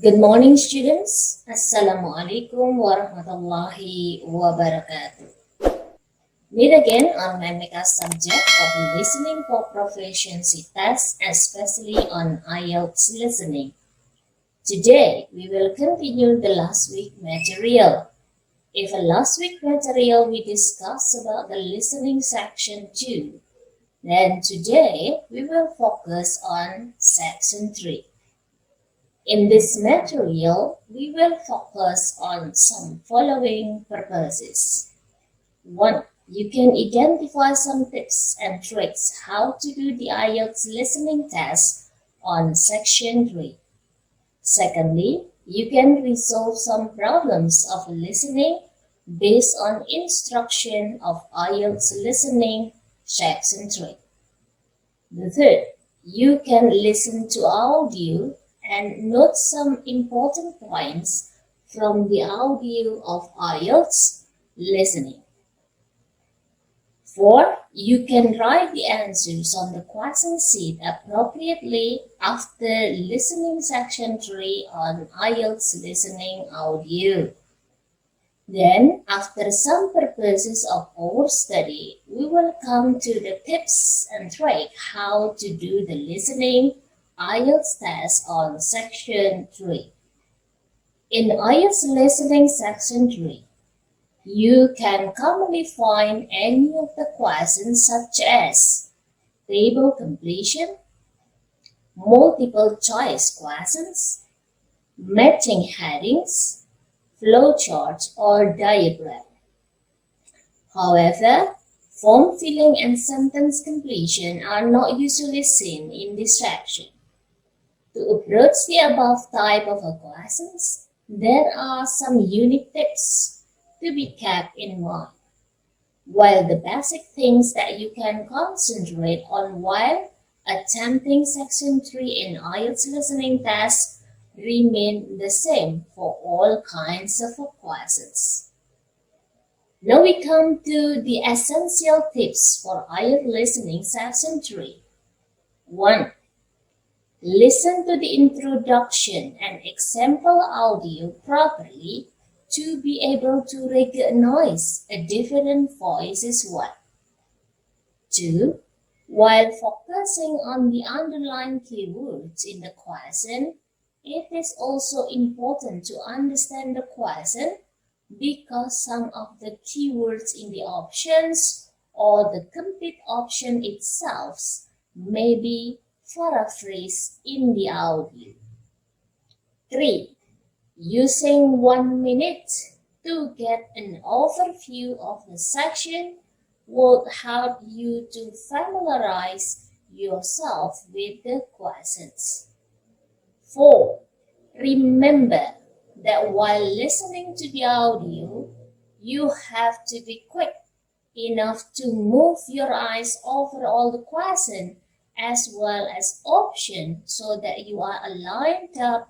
Good morning, students. Assalamu alaikum warahmatullahi wabarakatuh. Meet again on my mega subject of listening for proficiency test, especially on IELTS listening. Today, we will continue the last week material. If last week material we discussed about the listening section 2, then today we will focus on section 3. In this material, we will focus on some following purposes. 1. You can identify some tips and tricks how to do the IELTS listening test on section 3. Secondly, you can resolve some problems of listening based on instruction of IELTS listening section 3. The third, you can listen to audio and note some important points from the audio of IELTS listening. 4. You can write the answers on the question sheet appropriately after listening section 3 on IELTS listening audio. Then, after some purposes of our study, we will come to the tips and tricks how to do the listening IELTS test on section 3. In IELTS listening section 3, you can commonly find any of the questions such as table completion, multiple choice questions, matching headings, flowchart or diagram. However, form filling and sentence completion are not usually seen in this section. To approach the above type of questions, there are some unique tips to be kept in mind. While the basic things that you can concentrate on while attempting section 3 in IELTS listening test remain the same for all kinds of questions. Now we come to the essential tips for IELTS listening section 3. 1. Listen to the introduction and example audio properly to be able to recognize a different voice as well. 2. While focusing on the underlying keywords in the question, it is also important to understand the question because some of the keywords in the options or the complete option itself may be paraphrased in the audio. 3. Using 1 minute to get an overview of the section will help you to familiarize yourself with the questions. 4. Remember that while listening to the audio, you have to be quick enough to move your eyes over all the questions as well as options so that you are aligned up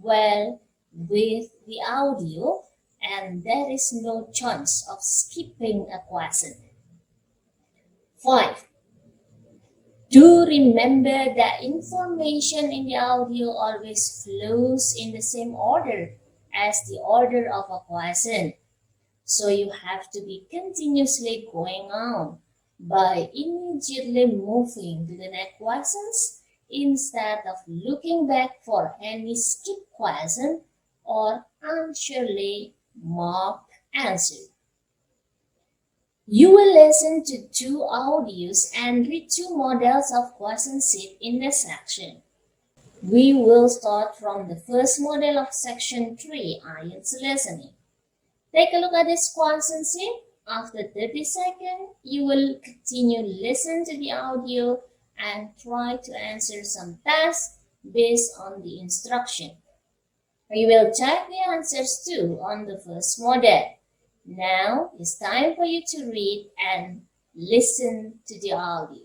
well with the audio and there is no chance of skipping a question. 5. Do remember that information in the audio always flows in the same order as the order of a question. So you have to be continuously going on by immediately moving to the next questions instead of looking back for any skip question or unsurely marked answer. You will listen to 2 audios and read 2 models of question sheet in the section. We will start from the first model of section 3, IELTS listening. Take a look at this question sheet. After 30 seconds, you will continue listen to the audio and try to answer some tasks based on the instruction. You will check the answers too on the first model. Now it's time for you to read and listen to the audio.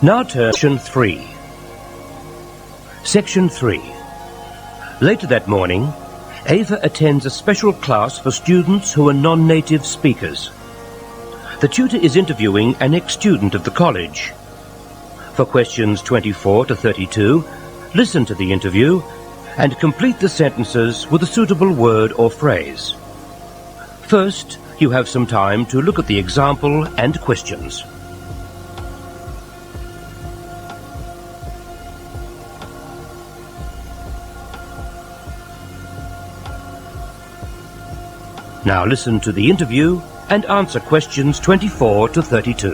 Now to section 3. Section 3. Later that morning, Ava attends a special class for students who are non-native speakers. The tutor is interviewing an ex-student of the college. For questions 24 to 32, listen to the interview and complete the sentences with a suitable word or phrase. First, you have some time to look at the example and questions. Now listen to the interview and answer questions 24 to 32.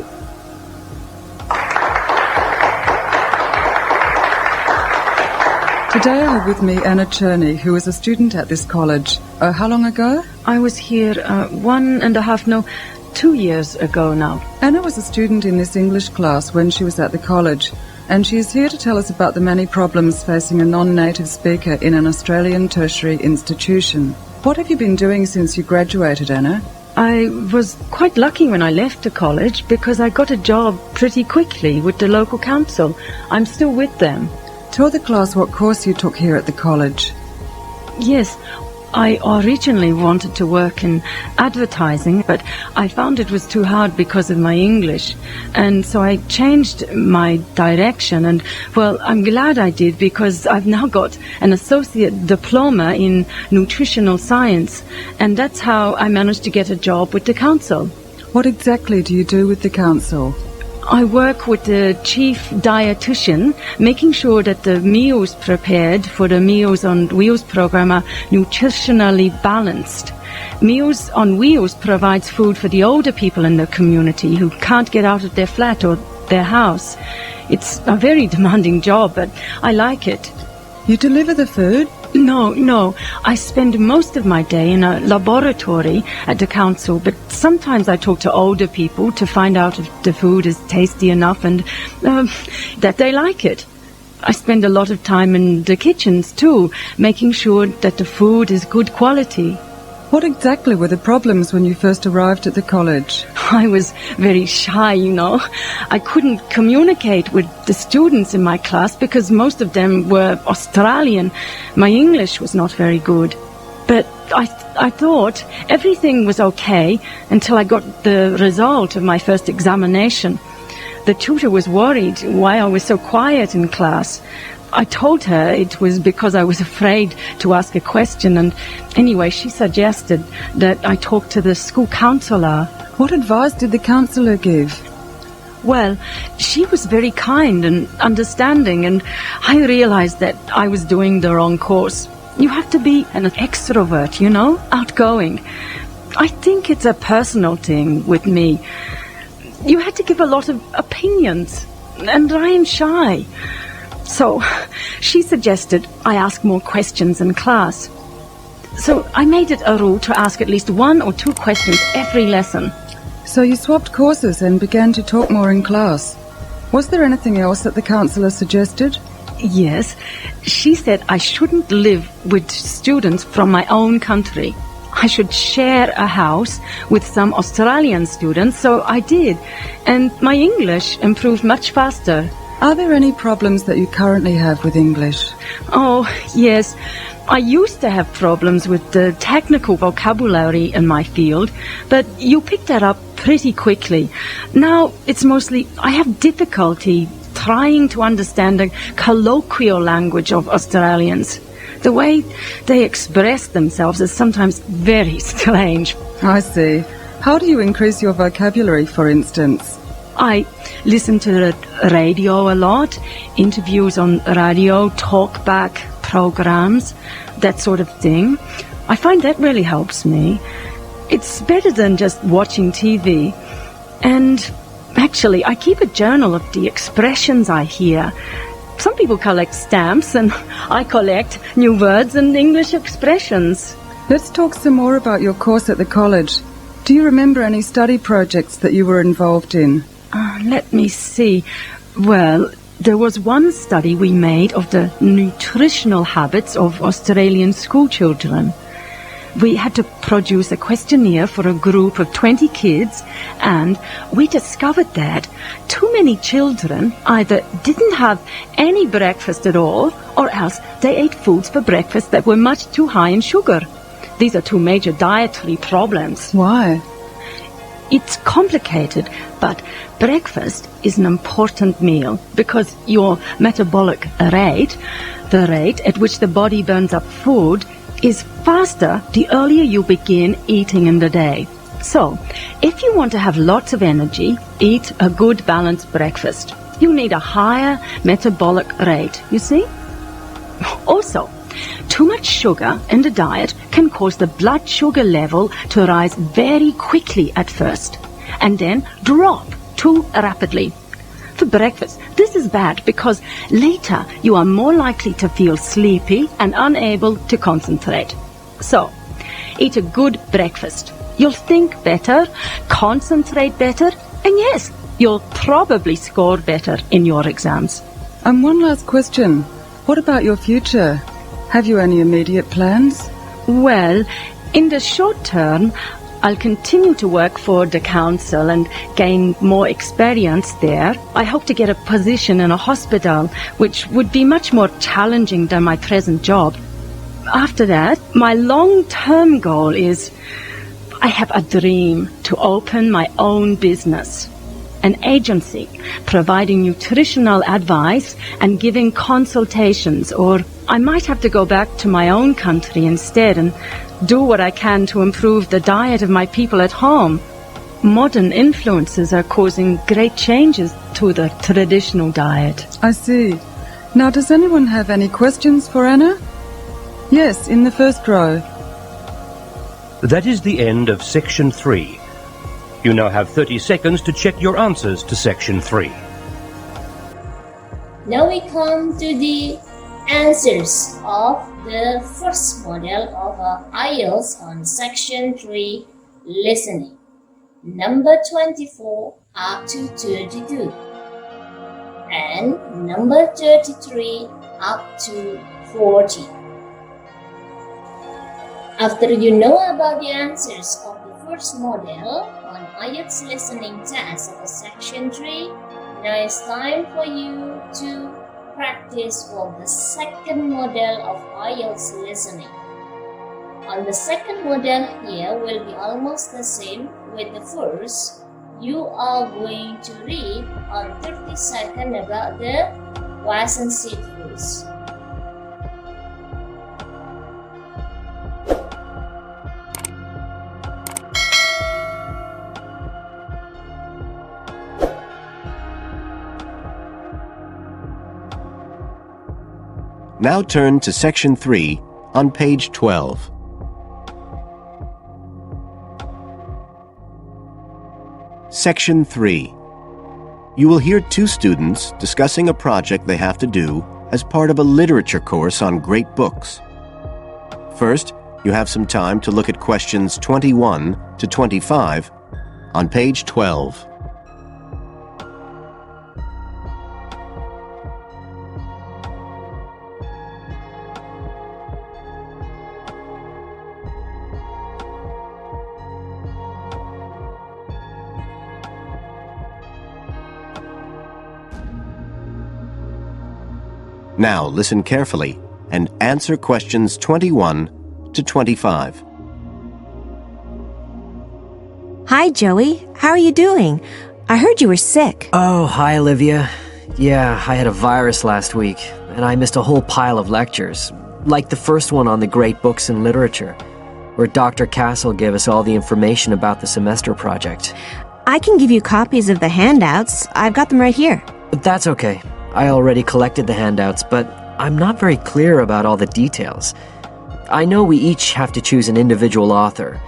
Today I have with me Anna Cherney, who is a student at this college. How long ago? I was here 2 years ago now. Anna was a student in this English class when she was at the college, and she is here to tell us about the many problems facing a non-native speaker in an Australian tertiary institution. What have you been doing since you graduated, Anna? I was quite lucky when I left the college because I got a job pretty quickly with the local council. I'm still with them. Tell the class what course you took here at the college. Yes, I originally wanted to work in advertising, but I found it was too hard because of my English. And so I changed my direction. And, well, I'm glad I did because I've now got an associate diploma in nutritional science. And that's how I managed to get a job with the council. What exactly do you do with the council? I work with the chief dietitian, making sure that the meals prepared for the Meals on Wheels program are nutritionally balanced. Meals on Wheels provides food for the older people in the community who can't get out of their flat or their house. It's a very demanding job, but I like it. You deliver the food? No. I spend most of my day in a laboratory at the council, but sometimes I talk to older people to find out if the food is tasty enough and that they like it. I spend a lot of time in the kitchens too, making sure that the food is good quality. What exactly were the problems when you first arrived at the college? I was very shy, I couldn't communicate with the students in my class because most of them were Australian. My English was not very good. But I thought everything was okay until I got the result of my first examination. The tutor was worried why I was so quiet in class. I told her it was because I was afraid to ask a question, and anyway, she suggested that I talk to the school counsellor. What advice did the counsellor give? Well, she was very kind and understanding, and I realized that I was doing the wrong course. You have to be an extrovert, outgoing. I think it's a personal thing with me. You had to give a lot of opinions, and I am shy. So she suggested I ask more questions in class. So I made it a rule to ask at least 1 or 2 questions every lesson. So you swapped courses and began to talk more in class. Was there anything else that the counsellor suggested? Yes. She said I shouldn't live with students from my own country. I should share a house with some Australian students, so I did. And my English improved much faster. Are there any problems that you currently have with English? Oh, yes. I used to have problems with the technical vocabulary in my field, but you picked that up pretty quickly. Now it's mostly I have difficulty trying to understand the colloquial language of Australians. The way they express themselves is sometimes very strange. I see. How do you increase your vocabulary, for instance? I listen to the radio a lot, interviews on radio, talkback programs, that sort of thing. I find that really helps me. It's better than just watching TV. And actually, I keep a journal of the expressions I hear. Some people collect stamps, and I collect new words and English expressions. Let's talk some more about your course at the college. Do you remember any study projects that you were involved in? Let me see. Well, there was one study we made of the nutritional habits of Australian school children. We had to produce a questionnaire for a group of 20 kids, and we discovered that too many children either didn't have any breakfast at all, or else they ate foods for breakfast that were much too high in sugar. These are two major dietary problems. Why? It's complicated, but breakfast is an important meal because your metabolic rate, the rate at which the body burns up food, is faster the earlier you begin eating in the day. So, if you want to have lots of energy, eat a good balanced breakfast. You need a higher metabolic rate, you see? Also, too much sugar in the diet can cause the blood sugar level to rise very quickly at first, and then drop too rapidly. For breakfast, this is bad because later you are more likely to feel sleepy and unable to concentrate. So, eat a good breakfast. You'll think better, concentrate better, and yes, you'll probably score better in your exams. And one last question. What about your future? Have you any immediate plans? Well, in the short term, I'll continue to work for the council and gain more experience there. I hope to get a position in a hospital, which would be much more challenging than my present job. After that, my long-term goal is, I have a dream to open my own business, an agency providing nutritional advice and giving consultations, or I might have to go back to my own country instead and do what I can to improve the diet of my people at home. Modern influences are causing great changes to the traditional diet. I see. Now, does anyone have any questions for Anna? Yes, in the first row. That is the end of Section 3. You now have 30 seconds to check your answers to Section 3. Now we come to the answers of the first model of IELTS on Section 3 Listening. Number 24 up to 32 and number 33 up to 40. After you know about the answers of the first model on IELTS Listening test of Section 3, now it's time for you to practice for the second model of IELTS Listening. On the second model here will be almost the same with the first. You are going to read on 30 seconds about the question sheet first. Now turn to Section 3 on page 12. Section 3. You will hear two students discussing a project they have to do as part of a literature course on great books. First, you have some time to look at questions 21 to 25 on page 12. Now listen carefully and answer questions 21 to 25. Hi, Joey. How are you doing? I heard you were sick. Oh, hi, Olivia. Yeah, I had a virus last week, and I missed a whole pile of lectures, like the first one on the great books in literature, where Dr. Castle gave us all the information about the semester project. I can give you copies of the handouts. I've got them right here. But that's okay. I already collected the handouts, but I'm not very clear about all the details. I know we each have to choose an individual author.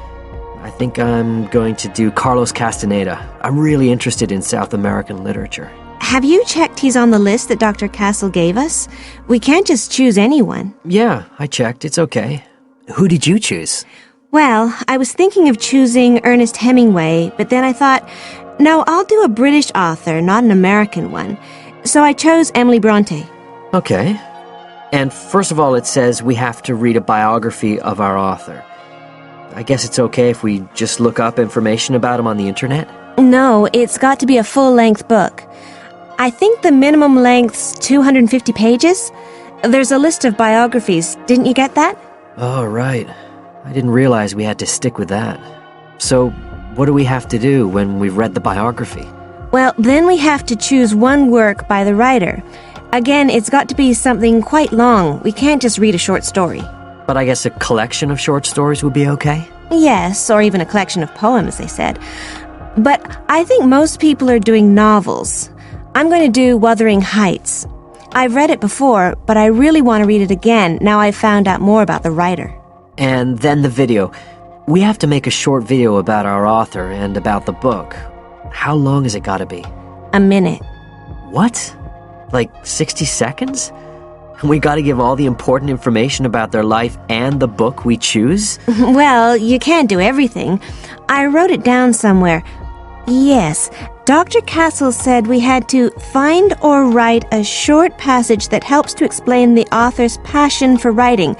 I think I'm going to do Carlos Castaneda. I'm really interested in South American literature. Have you checked he's on the list that Dr. Castle gave us? We can't just choose anyone. Yeah, I checked. It's okay. Who did you choose? Well, I was thinking of choosing Ernest Hemingway, but then I thought, no, I'll do a British author, not an American one. So I chose Emily Bronte. Okay. And first of all, it says we have to read a biography of our author. I guess it's okay if we just look up information about him on the internet? No, it's got to be a full-length book. I think the minimum length's 250 pages. There's a list of biographies. Didn't you get that? Oh, right. I didn't realize we had to stick with that. So, what do we have to do when we've read the biography? Well, then we have to choose one work by the writer. Again, it's got to be something quite long. We can't just read a short story. But I guess a collection of short stories would be okay? Yes, or even a collection of poems, they said. But I think most people are doing novels. I'm going to do Wuthering Heights. I've read it before, but I really want to read it again now I've found out more about the writer. And then the video. We have to make a short video about our author and about the book. How long has it got to be? A minute. What? Like 60 seconds? We got to give all the important information about their life and the book we choose? Well, you can't do everything. I wrote it down somewhere. Yes, Dr. Castle said we had to find or write a short passage that helps to explain the author's passion for writing,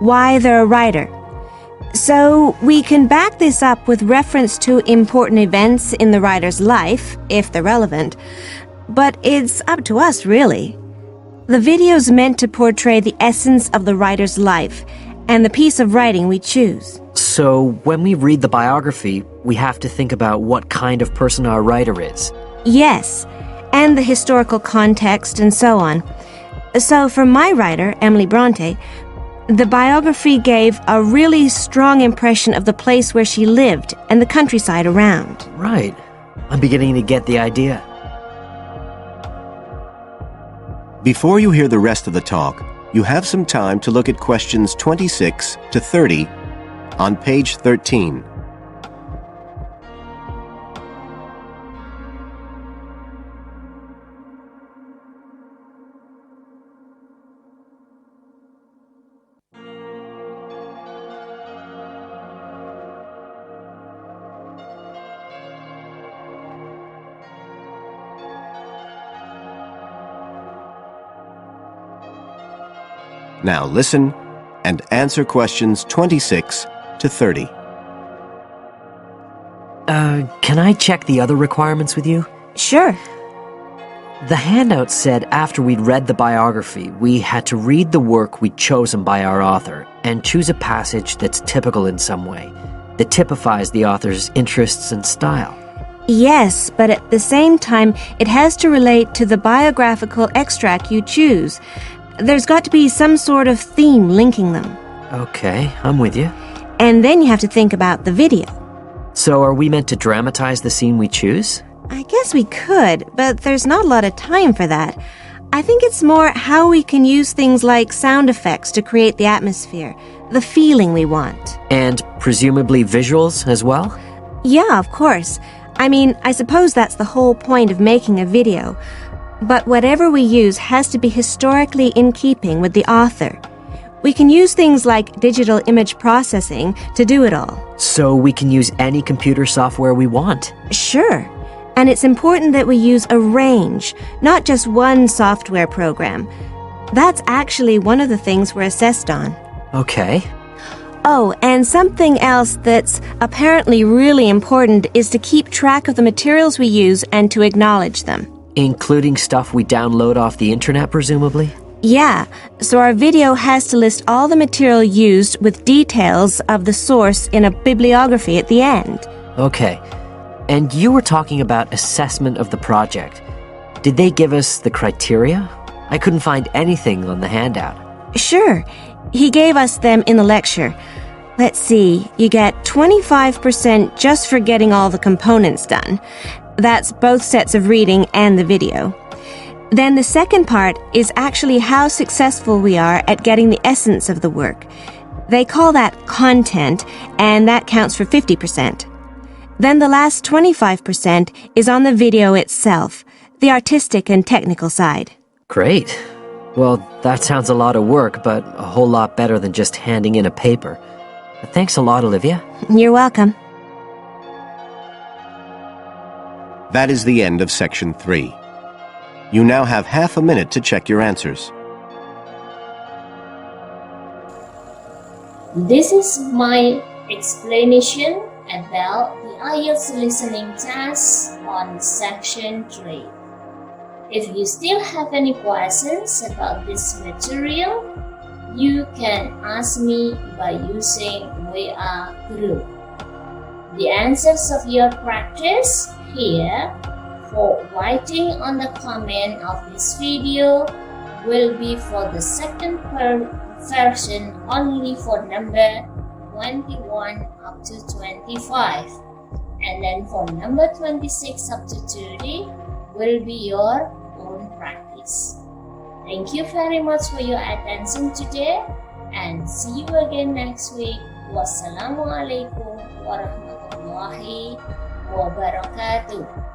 why they're a writer. So we can back this up with reference to important events in the writer's life, if they're relevant. But it's up to us, really. The video's meant to portray the essence of the writer's life and the piece of writing we choose. So when we read the biography, we have to think about what kind of person our writer is. Yes, and the historical context and so on. So for my writer, Emily Bronte, the biography gave a really strong impression of the place where she lived and the countryside around. Right. I'm beginning to get the idea. Before you hear the rest of the talk, you have some time to look at questions 26 to 30 on page 13. Now listen and answer questions 26 to 30. Can I check the other requirements with you? Sure. The handout said after we'd read the biography, we had to read the work we'd chosen by our author and choose a passage that's typical in some way, that typifies the author's interests and style. Yes, but at the same time, it has to relate to the biographical extract you choose. There's got to be some sort of theme linking them. Okay, I'm with you. And then you have to think about the video. So are we meant to dramatize the scene we choose? I guess we could, but there's not a lot of time for that. I think it's more how we can use things like sound effects to create the atmosphere, the feeling we want. And presumably visuals as well? Yeah, of course. I mean, I suppose that's the whole point of making a video. But whatever we use has to be historically in keeping with the author. We can use things like digital image processing to do it all. So we can use any computer software we want? Sure. And it's important that we use a range, not just one software program. That's actually one of the things we're assessed on. Okay. Oh, and something else that's apparently really important is to keep track of the materials we use and to acknowledge them. Including stuff we download off the internet, presumably? Yeah, so our video has to list all the material used with details of the source in a bibliography at the end. Okay. And you were talking about assessment of the project. Did they give us the criteria? I couldn't find anything on the handout. Sure. He gave us them in the lecture. Let's see, you get 25% just for getting all the components done. That's both sets of reading and the video. Then the second part is actually how successful we are at getting the essence of the work. They call that content, and that counts for 50%. Then the last 25% is on the video itself, the artistic and technical side. Great. Well, that sounds a lot of work, but a whole lot better than just handing in a paper. Thanks a lot, Olivia. You're welcome. That is the end of section 3. You now have half a minute to check your answers. This is my explanation about the IELTS listening test on section 3. If you still have any questions about this material, you can ask me by using WA group. The answers of your practice here for writing on the comment of this video will be for the second version only for number 21 up to 25, and then for number 26 up to 30 will be your own practice. Thank you very much for your attention today, and see you again next week. Wassalamualaikum warahmatullahi wabarakatuh.